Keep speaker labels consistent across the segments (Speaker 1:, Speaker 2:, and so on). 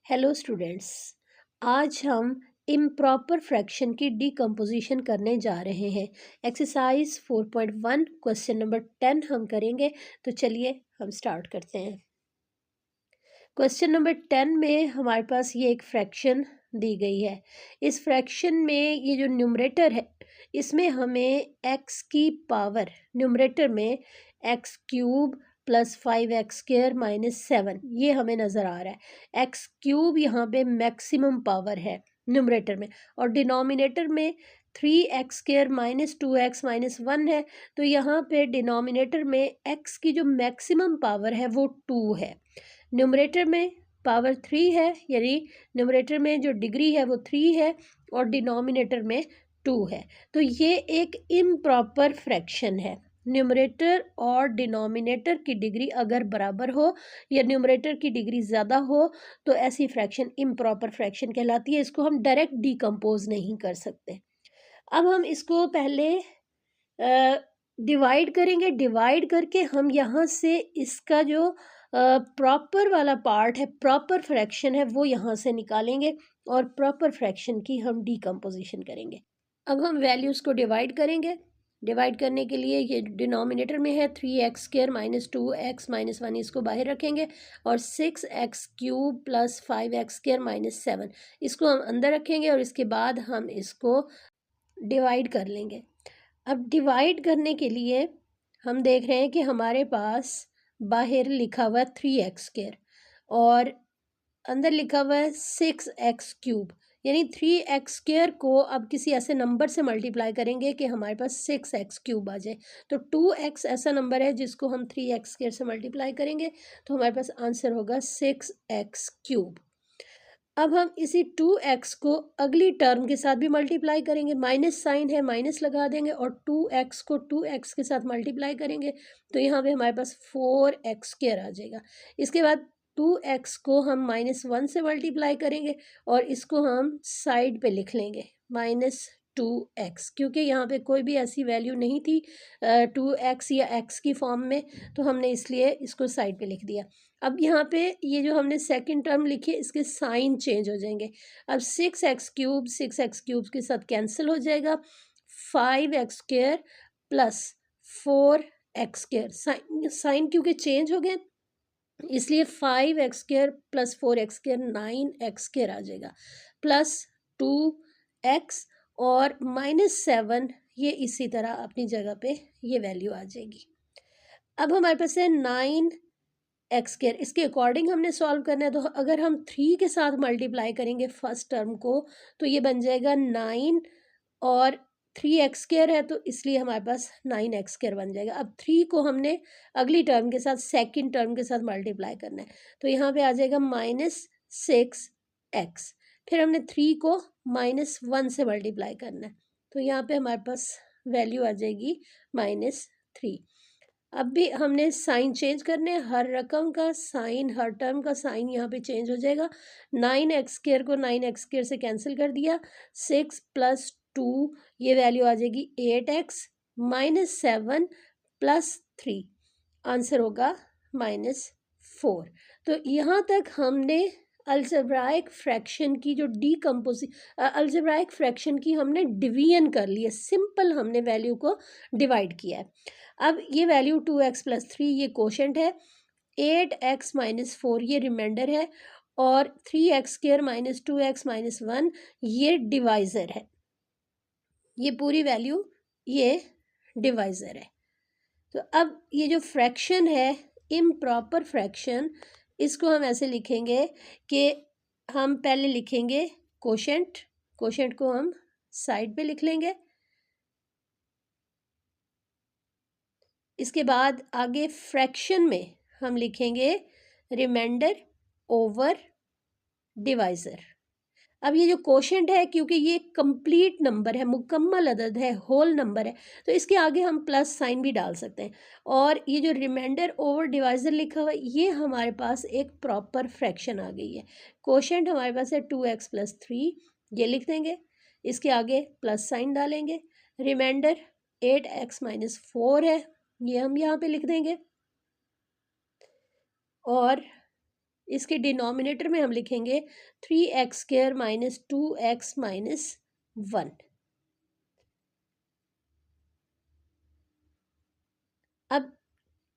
Speaker 1: Hello students. आज हम improper fraction की डीकम्पोजिशन करने जा रहे हैं। एक्सरसाइज 4.1 क्वेश्चन नंबर 10 हम करेंगे। तो चलिए हम स्टार्ट करते हैं। क्वेश्चन नंबर 10 में हमारे पास ये एक फ्रैक्शन दी गई है। इस फ्रैक्शन में ये जो न्यूमरेटर है इसमें हमें x की पावर न्यूमरेटर में x cube plus 5x² minus 7 ये हमें नज़र आ रहा है। x क्यूब यहाँ पे मैक्सिमम पावर है न्यूमरेटर में, और डिनोमिनेटर में 3x² माइनस 2x माइनस 1 है। तो यहाँ पे डिनोमिनेटर में x की जो मैक्सिमम पावर है वो 2 है। न्यूमरेटर में पावर 3 है, यानी न्यूमरेटर में जो डिग्री है वो 3 है और डिनोमिनेटर में 2 है। तो ये एक इम्प्रॉपर फ्रैक्शन है। न्यूमरेटर और डिनोमिनेटर की डिग्री अगर बराबर हो या न्यूमरेटर की डिग्री ज़्यादा हो तो ऐसी फ्रैक्शन इम्प्रॉपर फ्रैक्शन कहलाती है। इसको हम डायरेक्ट डिकम्पोज नहीं कर सकते। अब हम इसको पहले डिवाइड करेंगे। डिवाइड करके हम यहाँ से इसका जो प्रॉपर वाला पार्ट है, प्रॉपर फ्रैक्शन है, वो यहाँ से निकालेंगे और प्रॉपर फ्रैक्शन की हम डीकम्पोजिशन करेंगे। अब हम वैल्यूज़ को डिवाइड करेंगे। डिवाइड करने के लिए ये डिनोमिनेटर में है 3x² माइनस 2x माइनस 1, इसको बाहर रखेंगे, और 6x cube plus 5x² minus 7 इसको हम अंदर रखेंगे, और इसके बाद हम इसको डिवाइड कर लेंगे। अब डिवाइड करने के लिए हम देख रहे हैं कि हमारे पास बाहर लिखा हुआ 3x² और अंदर लिखा हुआ है 6x क्यूब, यानी 3x² को अब किसी ऐसे नंबर से मल्टीप्लाई करेंगे कि हमारे पास 6x क्यूब आ जाए। तो 2x ऐसा नंबर है जिसको हम 3x² से मल्टीप्लाई करेंगे, तो हमारे पास आंसर होगा 6x क्यूब। अब हम इसी 2x को अगली टर्म के साथ भी मल्टीप्लाई करेंगे। माइनस साइन है, माइनस लगा देंगे, और 2x को 2x के साथ मल्टीप्लाई करेंगे तो यहाँ पे हमारे पास 4x² आ जाएगा। इसके बाद 2x को हम -1 से मल्टीप्लाई करेंगे और इसको हम साइड पे लिख लेंगे -2x, क्योंकि यहाँ पे कोई भी ऐसी वैल्यू नहीं थी 2x या x की फॉर्म में, तो हमने इसलिए इसको साइड पे लिख दिया। अब यहाँ पे ये जो हमने सेकंड टर्म लिखी है इसके साइन चेंज हो जाएंगे। अब 6x क्यूब के साथ कैंसिल हो जाएगा। 5x² प्लस 4x², साइन क्योंकि चेंज हो गए इसलिए 5x² प्लस 4x² 9x² आ जाएगा, प्लस 2x और -7 ये इसी तरह अपनी जगह पे ये वैल्यू आ जाएगी। अब हमारे पास है 9x², इसके अकॉर्डिंग हमने सॉल्व करना है। तो अगर हम 3 के साथ मल्टीप्लाई करेंगे फर्स्ट टर्म को तो ये बन जाएगा 9, और 3x² है तो इसलिए हमारे पास 9x² बन जाएगा। अब 3 को हमने अगली टर्म के साथ सेकंड टर्म के साथ मल्टीप्लाई करना है, तो यहाँ पे आ जाएगा -6x। फिर हमने 3 को -1 से मल्टीप्लाई करना है, तो यहाँ पे हमारे पास वैल्यू आ जाएगी -3। अब भी हमने साइन चेंज करने हैं, हर रकम का साइन, हर टर्म का साइन यहाँ पे चेंज हो जाएगा। 9x² को 9x² से कैंसिल कर दिया, 6 प्लस 2 ये वैल्यू आ जाएगी 8x, -7 प्लस 3 आंसर होगा -4। तो यहाँ तक हमने अल्जेब्राइक फ्रैक्शन की जो अल्जेब्राइक फ्रैक्शन की हमने डिवीजन कर ली है। सिंपल हमने वैल्यू को डिवाइड किया है। अब ये वैल्यू 2x प्लस 3 ये कोशेंट है, 8x माइनस 4 ये रिमाइंडर है, और 3x² माइनस 2x माइनस 1 ये डिवाइज़र है। ये पूरी वैल्यू ये डिवाइज़र है। तो अब ये जो फ्रैक्शन है इम्प्रॉपर फ्रैक्शन, इसको हम ऐसे लिखेंगे कि हम पहले लिखेंगे कोशेंट, कोशेंट को हम साइड पे लिख लेंगे। इसके बाद आगे फ्रैक्शन में हम लिखेंगे रिमाइंडर ओवर डिवाइज़र। अब ये जो कोशेंट है, क्योंकि ये कंप्लीट नंबर है, मुकम्मल अदद है, होल नंबर है, तो इसके आगे हम प्लस साइन भी डाल सकते हैं। और ये जो रिमाइंडर ओवर डिवाइज़र लिखा हुआ है ये हमारे पास एक प्रॉपर फ्रैक्शन आ गई है। कोशेंट हमारे पास है 2x प्लस 3, ये लिख देंगे, इसके आगे प्लस साइन डालेंगे। रिमाइंडर 8x माइनस 4 है, ये हम यहाँ पे लिख देंगे, और इसके डिनोमिनेटर में हम लिखेंगे 3x² माइनस 2x माइनस 1। अब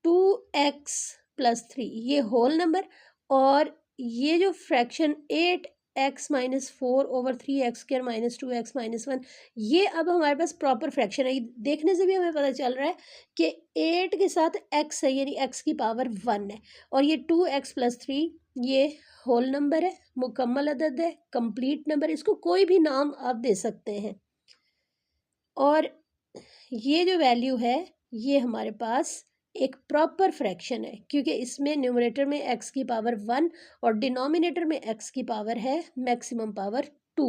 Speaker 1: 2x प्लस 3 ये होल नंबर, और ये जो fraction 8x minus 4 over 3x² minus 2x minus 1, ये अब हमारे पास प्रॉपर फ्रैक्शन है। देखने से भी हमें पता चल रहा है कि 8 के साथ x है, यानी x की पावर 1 है, और ये 2x प्लस 3 ये होल नंबर है, मुकम्मल अदद है, कंप्लीट नंबर, इसको कोई भी नाम आप दे सकते हैं। और ये जो वैल्यू है ये हमारे पास एक प्रॉपर फ्रैक्शन है, क्योंकि इसमें न्यूमरेटर में x की पावर 1 और डिनोमिनेटर में x की पावर है मैक्सिमम पावर 2।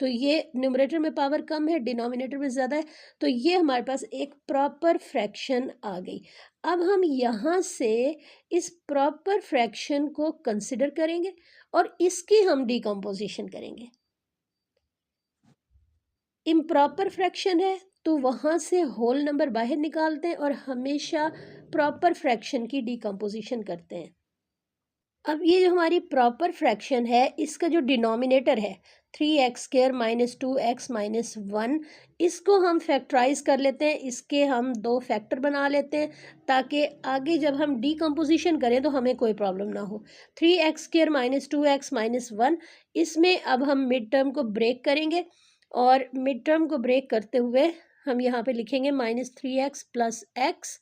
Speaker 1: तो ये न्यूमरेटर में पावर कम है, डिनोमिनेटर में ज़्यादा है, तो ये हमारे पास एक प्रॉपर फ्रैक्शन आ गई। अब हम यहाँ से इस प्रॉपर फ्रैक्शन को कंसिडर करेंगे और इसकी हम डिकम्पोजिशन करेंगे। इम्प्रॉपर फ्रैक्शन है तो वहाँ से होल नंबर बाहर निकालते हैं और हमेशा प्रॉपर फ्रैक्शन की डिकम्पोजिशन करते हैं। अब ये जो हमारी प्रॉपर फ्रैक्शन है, इसका जो डिनोमिनेटर है 3x² माइनस 2x माइनस 1, इसको हम फैक्टराइज कर लेते हैं, इसके हम 2 फैक्टर बना लेते हैं ताकि आगे जब हम डिकम्पोजिशन करें तो हमें कोई प्रॉब्लम ना हो। 3x² माइनस 2x माइनस 1, इसमें अब हम मिड टर्म को ब्रेक करेंगे, और मिड टर्म को ब्रेक करते हुए हम यहाँ पे लिखेंगे -3x प्लस x,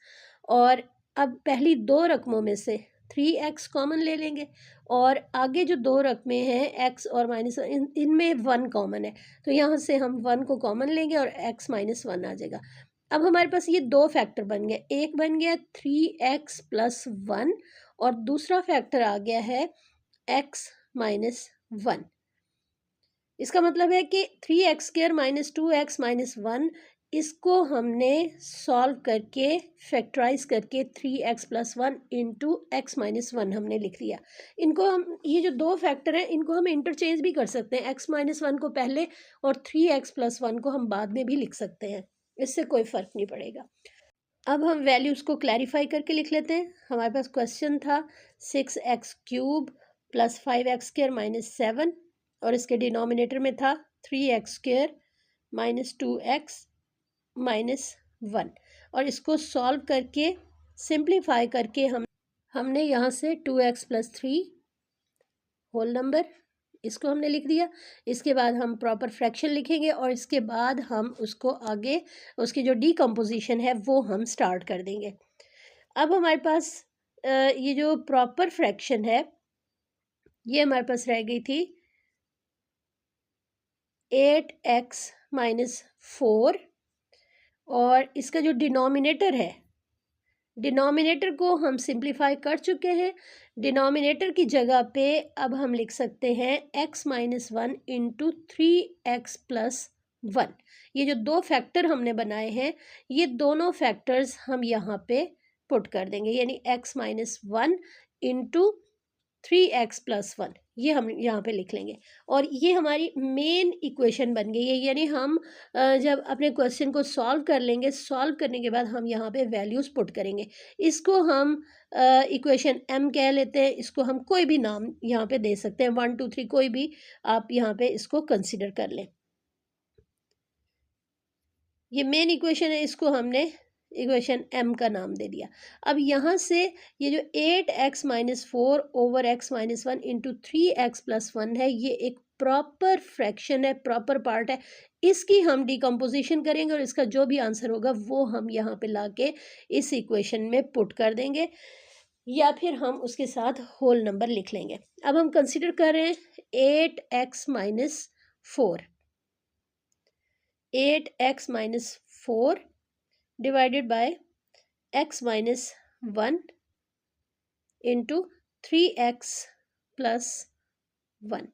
Speaker 1: और अब पहली 2 रकमों में से 3x कॉमन ले लेंगे, और आगे जो 2 रकमें हैं x और माइनस इनमें 1 कॉमन है, तो यहाँ से हम 1 को कॉमन लेंगे और x माइनस 1 आ जाएगा। अब हमारे पास ये 2 फैक्टर बन गए, एक बन गया 3x प्लस 1 और दूसरा फैक्टर आ गया है x माइनस 1। इसका मतलब है कि 3x² माइनस 2x माइनस 1, इसको हमने सॉल्व करके फैक्टराइज करके 3x plus 1 into x minus 1 हमने लिख लिया। इनको हम, ये जो 2 फैक्टर हैं इनको हम इंटरचेंज भी कर सकते हैं, x माइनस 1 को पहले और 3x प्लस 1 को हम बाद में भी लिख सकते हैं, इससे कोई फ़र्क नहीं पड़ेगा। अब हम वैल्यूज़ को क्लैरिफाई करके लिख लेते हैं। हमारे पास क्वेश्चन था 6x³ प्लस 5x² माइनस 7, और इसके डिनोमिनेटर में था 3x² माइनस 2x माइनस 1, और इसको सॉल्व करके सिंप्लीफाई करके हमने यहाँ से 2x प्लस 3 होल नंबर इसको हमने लिख दिया। इसके बाद हम प्रॉपर फ्रैक्शन लिखेंगे और इसके बाद हम उसको आगे उसकी जो डीकम्पोजिशन है वो हम स्टार्ट कर देंगे। अब हमारे पास ये जो प्रॉपर फ्रैक्शन है ये हमारे पास रह गई थी 8x माइनस 4, और इसका जो डिनोमिनेटर है, डिनोमिनेटर को हम सिंप्लीफाई कर चुके हैं। डिनोमिनेटर की जगह पे अब हम लिख सकते हैं x minus 1 into 3x plus 1। ये जो 2 फैक्टर हमने बनाए हैं ये दोनों फैक्टर्स हम यहाँ पे पुट कर देंगे, यानी x minus 1 into 3x plus 1, ये हम यहाँ पे लिख लेंगे, और ये हमारी मेन इक्वेशन बन गई है। यानी हम जब अपने क्वेश्चन को सॉल्व कर लेंगे, सॉल्व करने के बाद हम यहाँ पे वैल्यूज़ पुट करेंगे। इसको हम इक्वेशन m कह लेते हैं, इसको हम कोई भी नाम यहाँ पे दे सकते हैं, 1 2 3 कोई भी आप यहाँ पे इसको कंसिडर कर लें। ये मेन इक्वेशन है, इसको हमने इक्वेशन m का नाम दे दिया। अब यहाँ से ये जो 8x minus 4 over x minus 1 into 3x plus 1 है, ये एक प्रॉपर फ्रैक्शन है, प्रॉपर पार्ट है। इसकी हम डिकम्पोजिशन करेंगे और इसका जो भी आंसर होगा वो हम यहाँ पे लाके इस इक्वेशन में पुट कर देंगे, या फिर हम उसके साथ होल नंबर लिख लेंगे। अब हम कंसिडर कर रहे हैं 8x minus 4, 8x minus 4 divided by x minus 1 into 3x plus 1।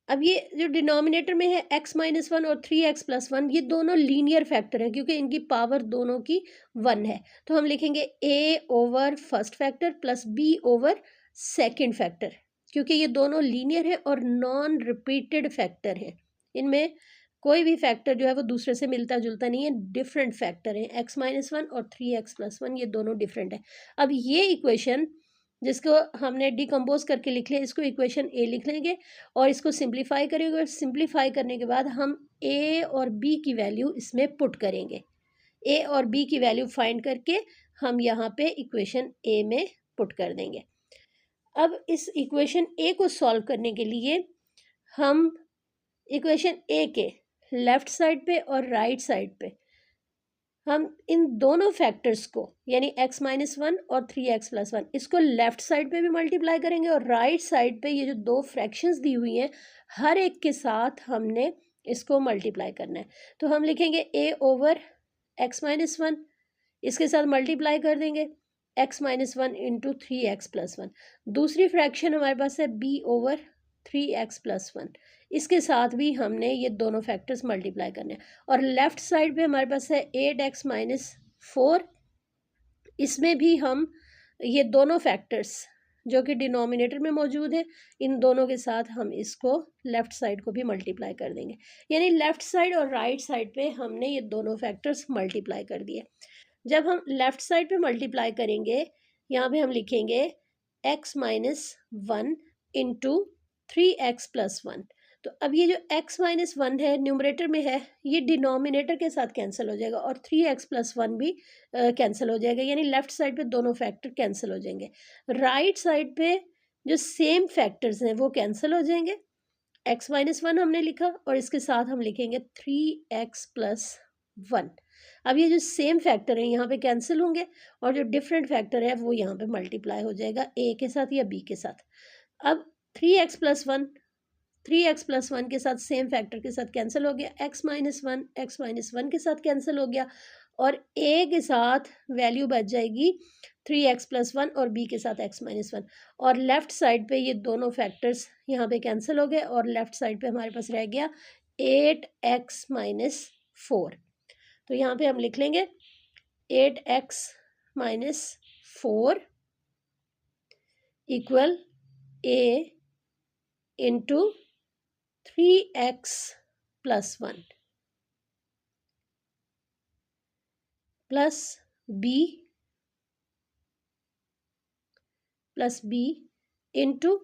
Speaker 1: अब ये जो डिनोमिनेटर में है x माइनस 1 और 3x प्लस 1, ये दोनों लीनियर फैक्टर हैं क्योंकि इनकी पावर दोनों की 1 है, तो हम लिखेंगे a over first factor plus b over second factor, क्योंकि ये दोनों लीनियर है और नॉन रिपीटेड फैक्टर हैं, इनमें कोई भी फैक्टर जो है वो दूसरे से मिलता जुलता नहीं है, डिफरेंट फैक्टर है। x-1 और 3x+1 ये दोनों डिफरेंट है। अब ये इक्वेशन जिसको हमने डिकम्पोज करके लिख लिया, इसको इक्वेशन ए लिख लेंगे और इसको सिंप्लीफाई करेंगे, और सिंप्लीफाई करने के बाद हम ए और बी की वैल्यू इसमें पुट करेंगे। ए और बी की वैल्यू फाइंड करके हम यहाँ पे इक्वेशन ए में पुट कर देंगे। अब इस इक्वेशन ए को सॉल्व करने के लिए हम इक्वेशन ए के लेफ्ट साइड पे और राइट साइड पे हम इन दोनों फैक्टर्स को यानी x-1 और 3x+1 इसको लेफ्ट साइड पे भी मल्टीप्लाई करेंगे, और राइट साइड पे ये जो दो फ्रैक्शंस दी हुई हैं हर एक के साथ हमने इसको मल्टीप्लाई करना है। तो हम लिखेंगे a ओवर x-1, इसके साथ मल्टीप्लाई कर देंगे x-1 इंटू 3x+1। दूसरी फ्रैक्शन हमारे पास है b ओवर 3x+1, इसके साथ भी हमने ये दोनों फैक्टर्स मल्टीप्लाई करने हैं। और लेफ्ट साइड पे हमारे पास है 8x-4, इसमें भी हम ये दोनों फैक्टर्स जो कि डिनोमिनेटर में मौजूद है, इन दोनों के साथ हम इसको लेफ़्ट साइड को भी मल्टीप्लाई कर देंगे। यानी लेफ़्ट साइड और राइट साइड पे हमने ये दोनों फैक्टर्स मल्टीप्लाई कर दिए। जब हम लेफ़्ट साइड पे मल्टीप्लाई करेंगे, यहाँ पे हम लिखेंगे x-1 इंटू 3x+1। तो अब ये जो x-1 है न्यूमरेटर में है, ये डिनोमिनेटर के साथ कैंसिल हो जाएगा, और 3x+1 भी कैंसिल हो जाएगा, यानी लेफ्ट साइड पे दोनों फैक्टर कैंसिल हो जाएंगे। राइट साइड पे जो सेम फैक्टर्स हैं वो कैंसिल हो जाएंगे। x-1 हमने लिखा और इसके साथ हम लिखेंगे 3x+1। अब ये जो सेम फैक्टर है यहाँ पे कैंसिल होंगे, और जो डिफरेंट फैक्टर है वो यहाँ पे मल्टीप्लाई हो जाएगा a के साथ या b के साथ। अब 3x+1 3x+1 के साथ सेम फैक्टर के साथ कैंसिल हो गया, x-1 के साथ कैंसिल हो गया, और a के साथ वैल्यू बच जाएगी 3x+1 और b के साथ x-1, और लेफ्ट साइड पे ये दोनों फैक्टर्स यहाँ पे कैंसिल हो गए, और लेफ्ट साइड पे हमारे पास रह गया 8x-4। तो यहाँ पे हम लिख लेंगे 8x-4 equal a into 3x+1 plus b into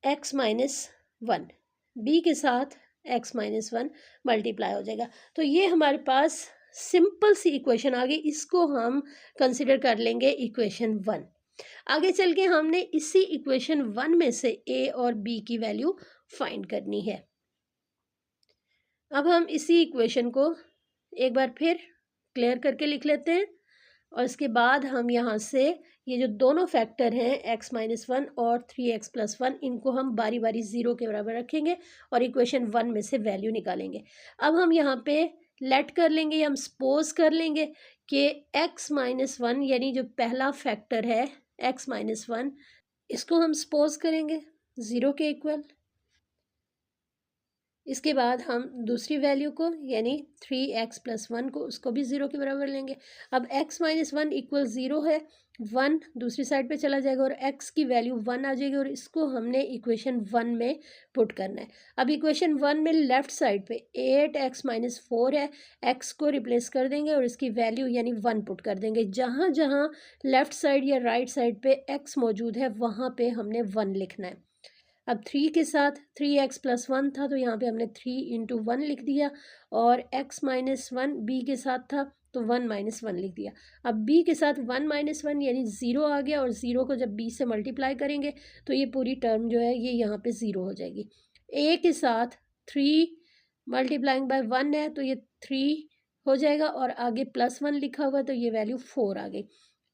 Speaker 1: x-1, b के साथ x-1 मल्टीप्लाई हो जाएगा। तो ये हमारे पास सिंपल सी इक्वेशन आ गई, इसको हम कंसिडर कर लेंगे इक्वेशन 1। आगे चल के हमने इसी इक्वेशन 1 में से a और b की वैल्यू फाइंड करनी है। अब हम इसी इक्वेशन को एक बार फिर क्लियर करके लिख लेते हैं, और इसके बाद हम यहाँ से ये जो दोनों फैक्टर हैं x-1 और 3x+1 इनको हम बारी बारी ज़ीरो के बराबर रखेंगे और इक्वेशन 1 में से वैल्यू निकालेंगे। अब हम यहाँ पे लेट कर लेंगे, हम सपोज कर लेंगे कि x-1 यानी जो पहला फैक्टर है x-1, इसको हम सपोज करेंगे ज़ीरो के इक्वल। इसके बाद हम दूसरी वैल्यू को यानी 3x+1 को उसको भी ज़ीरो के बराबर लेंगे। अब x-1 इक्वल ज़ीरो है, 1 दूसरी साइड पे चला जाएगा और x की वैल्यू 1 आ जाएगी, और इसको हमने इक्वेशन 1 में पुट करना है। अब इक्वेशन 1 में लेफ़्ट साइड पे 8x-4 है, x को रिप्लेस कर देंगे और इसकी वैल्यू यानी 1 पुट कर देंगे। जहाँ जहाँ लेफ़्ट साइड या राइट साइड पे x मौजूद है वहाँ पे हमने 1 लिखना है। अब 3 के साथ 3x+1 था, तो यहाँ पे हमने 3 इंटू 1 लिख दिया, और x-1 b के साथ था तो 1-1 लिख दिया। अब b के साथ 1-1 यानी 0 आ गया, और 0 को जब b से मल्टीप्लाई करेंगे तो ये पूरी टर्म जो है ये यहाँ पे 0 हो जाएगी। a के साथ 3 मल्टीप्लाइंग बाय 1 है तो ये 3 हो जाएगा, और आगे +1 लिखा हुआ तो ये वैल्यू 4 आ गई।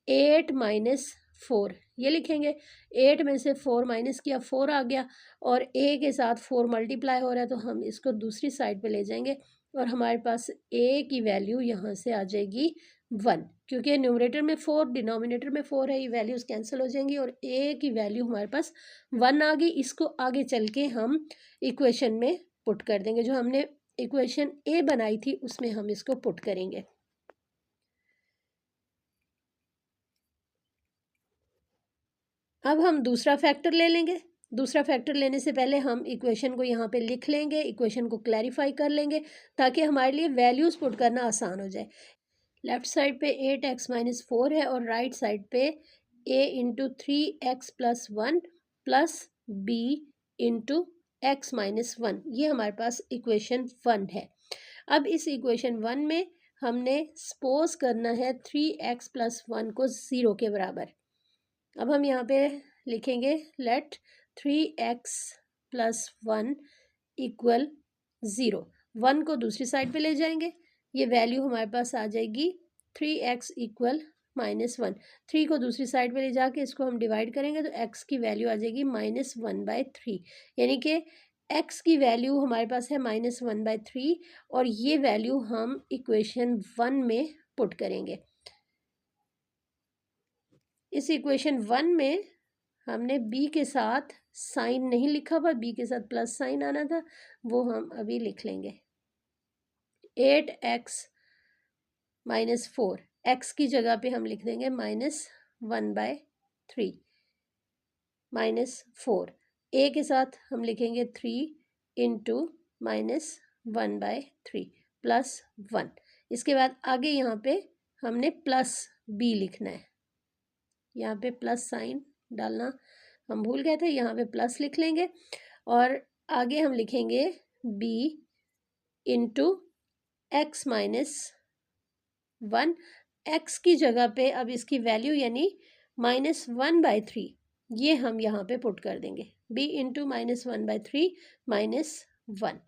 Speaker 1: 8-4 ये लिखेंगे, 8 में से 4 माइनस किया 4 आ गया, और a के साथ 4 मल्टीप्लाई हो रहा है तो हम इसको दूसरी साइड पे ले जाएंगे, और हमारे पास a की वैल्यू यहाँ से आ जाएगी 1, क्योंकि न्यूमरेटर में 4 डिनोमिनेटर में 4 है, ये वैल्यूज़ कैंसिल हो जाएंगी और a की वैल्यू हमारे पास 1 आ गई। इसको आगे चल के हम इक्वेशन में पुट कर देंगे, जो हमने इक्वेशन a बनाई थी उसमें हम इसको पुट करेंगे। अब हम दूसरा फैक्टर ले लेंगे, दूसरा फैक्टर लेने से पहले हम इक्वेशन को यहाँ पे लिख लेंगे, इक्वेशन को क्लैरिफाई कर लेंगे ताकि हमारे लिए वैल्यूज़ पुट करना आसान हो जाए। लेफ्ट साइड पे 8x-4 है और राइट साइड पे a into 3x+1 plus b into x-1, ये हमारे पास इक्वेशन 1 है। अब इस इक्वेशन 1 में हमने सपोज करना है 3x+1 को 0 के बराबर। अब हम यहाँ पे लिखेंगे लेट 3x+1 इक्वल 0। 1 को दूसरी साइड पे ले जाएंगे, ये वैल्यू हमारे पास आ जाएगी 3x इक्वल -1। 3 को दूसरी साइड पे ले जाके इसको हम डिवाइड करेंगे तो x की वैल्यू आ जाएगी -1/3, यानी कि x की वैल्यू हमारे पास है -1/3 और ये वैल्यू हम इक्वेशन 1 में पुट करेंगे। इस इक्वेशन 1 में हमने b के साथ साइन नहीं लिखा हुआ, b के साथ प्लस साइन आना था, वो हम अभी लिख लेंगे। 8x-4, x की जगह पे हम लिख देंगे -1/3 -4, a के साथ हम लिखेंगे 3 इंटू -1/3 प्लस 1। इसके बाद आगे यहाँ पे हमने प्लस b लिखना है, यहाँ पे प्लस साइन डालना हम भूल गए थे, यहाँ पे प्लस लिख लेंगे और आगे हम लिखेंगे b इंटू x-1। x की जगह पे अब इसकी वैल्यू यानी -1/3 ये हम यहाँ पे पुट कर देंगे, b इंटू -1/3 -1।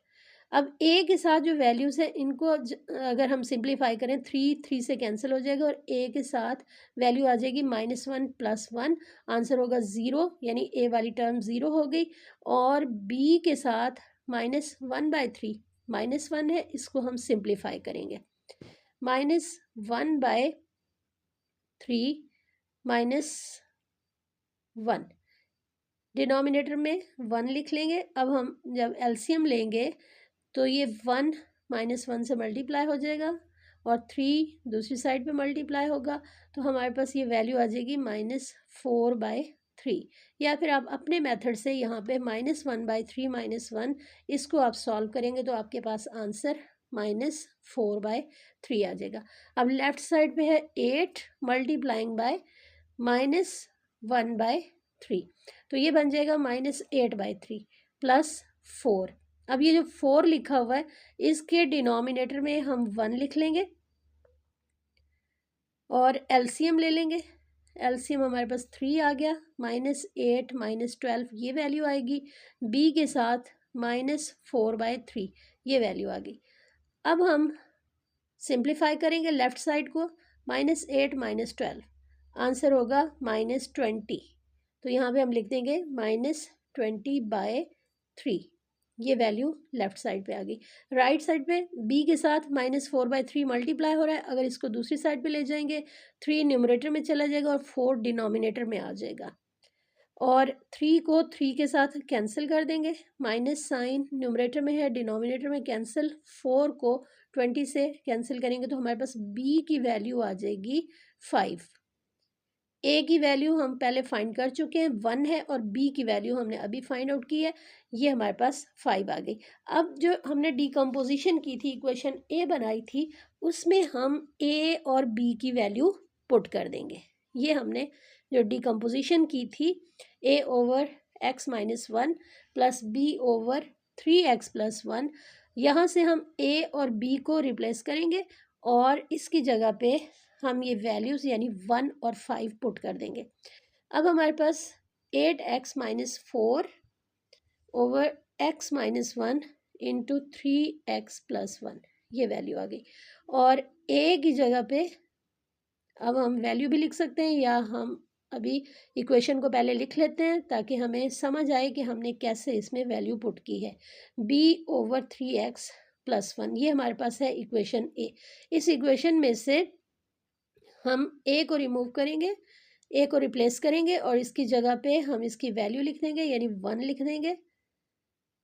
Speaker 1: अब a के साथ जो वैल्यूज़ है इनको अगर हम सिंप्लीफाई करें 3 से कैंसिल हो जाएगा और a के साथ वैल्यू आ जाएगी -1 + 1, आंसर होगा 0, यानी a वाली टर्म 0 हो गई। और b के साथ -1/3, -1 है, इसको हम सिंप्लीफाई करेंगे, -1/3 -1, डिनोमिनेटर में 1 लिख लेंगे। अब हम जब एलसीएम लेंगे तो ये 1 -1 से मल्टीप्लाई हो जाएगा और 3 दूसरी साइड पे मल्टीप्लाई होगा, तो हमारे पास ये वैल्यू आ जाएगी -4/3। या फिर आप अपने मेथड से यहाँ पे -1/3 -1 इसको आप सॉल्व करेंगे तो आपके पास आंसर -4/3 आ जाएगा। अब लेफ्ट साइड पे है 8 मल्टीप्लाइंग बाय -1/3, तो ये बन जाएगा -8/3 प्लस 4। अब ये जो 4 लिखा हुआ है इसके डिनोमिनेटर में हम 1 लिख लेंगे और एलसीएम ले लेंगे। एलसीएम हमारे पास 3 आ गया, -8 -12 ये वैल्यू आएगी, b के साथ -4/3 ये वैल्यू आ गई। अब हम सिंप्लीफाई करेंगे लेफ्ट साइड को, -8 -12 आंसर होगा -20, तो यहाँ पे हम लिख देंगे -20/3, ये वैल्यू लेफ्ट साइड पे आ गई। राइट साइड पे b के साथ -4/3 मल्टीप्लाई हो रहा है, अगर इसको दूसरी साइड पे ले जाएंगे 3 न्यूमरेटर में चला जाएगा और 4 डिनोमिनेटर में आ जाएगा और 3 को 3 के साथ कैंसिल कर देंगे, माइनस साइन न्यूमरेटर में है, डिनोमिनेटर में कैंसिल, 4 को 20 से कैंसिल करेंगे तो हमारे पास b की वैल्यू आ जाएगी 5। a की वैल्यू हम पहले फाइंड कर चुके हैं 1 है और b की वैल्यू हमने अभी फाइंड आउट की है, ये हमारे पास 5 आ गई। अब जो हमने डीकम्पोजिशन की थी, इक्वेशन a बनाई थी, उसमें हम a और b की वैल्यू पुट कर देंगे। ये हमने जो डीकम्पोजिशन की थी a/x-1 प्लस b/3x+1, यहाँ से हम a और b को रिप्लेस करेंगे और इसकी जगह पे हम ये वैल्यूज़ यानी 1 और 5 पुट कर देंगे। अब हमारे पास 8x-4 over x-1 into 3x+1 ये वैल्यू आ गई और a की जगह पे अब हम वैल्यू भी लिख सकते हैं या हम अभी इक्वेशन को पहले लिख लेते हैं ताकि हमें समझ आए कि हमने कैसे इसमें वैल्यू पुट की है। b/3x+1 ये हमारे पास है इक्वेशन a। इस इक्वेशन में से हम a को रिमूव करेंगे, a को रिप्लेस करेंगे और इसकी जगह पे हम इसकी वैल्यू लिख देंगे यानी 1 लिख देंगे,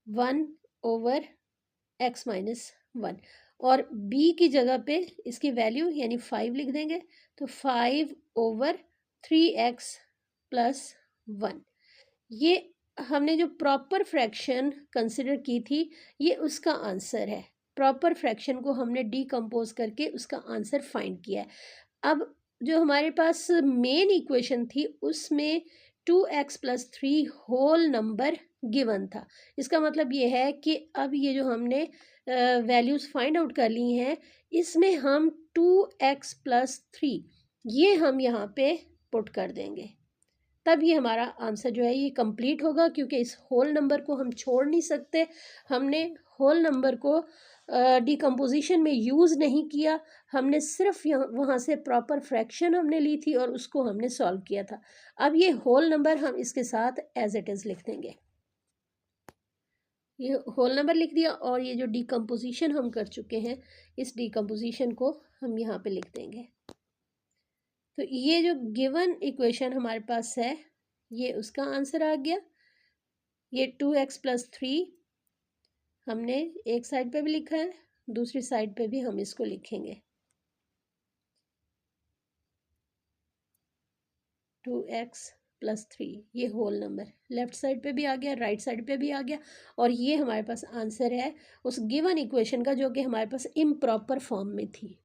Speaker 1: 1/x-1 और b की जगह पे इसकी वैल्यू यानी 5 लिख देंगे तो 5/3x+1। ये हमने जो प्रॉपर फ्रैक्शन कंसिडर की थी, ये उसका आंसर है। प्रॉपर फ्रैक्शन को हमने डीकम्पोज करके उसका आंसर फाइंड किया है। अब जो हमारे पास मेन इक्वेशन थी उसमें 2x+3 होल नंबर गिवन था। इसका मतलब ये है कि अब ये जो हमने वैल्यूज़ फाइंड आउट कर ली हैं, इसमें हम 2x+3 ये हम यहाँ पे पुट कर देंगे, तब ये हमारा आंसर जो है ये कंप्लीट होगा, क्योंकि इस होल नंबर को हम छोड़ नहीं सकते। हमने होल नंबर को डिकम्पोजिशन में यूज़ नहीं किया, हमने सिर्फ यहाँ वहाँ से प्रॉपर फ्रैक्शन हमने ली थी और उसको हमने सॉल्व किया था। अब ये होल नंबर हम इसके साथ एज इट इज़ लिख देंगे। ये होल नंबर लिख दिया और ये जो डिकम्पोजिशन हम कर चुके हैं, इस डिकम्पोजिशन को हम यहाँ पे लिख देंगे। तो ये जो गिवन इक्वेशन हमारे पास है, ये उसका आंसर आ गया। ये 2x+3 हमने एक साइड पे भी लिखा है, दूसरी साइड पे भी हम इसको लिखेंगे। 2x+3 ये होल नंबर लेफ्ट साइड पे भी आ गया, राइट साइड पे भी आ गया, और ये हमारे पास आंसर है उस गिवन इक्वेशन का जो कि हमारे पास इम्प्रॉपर फॉर्म में थी।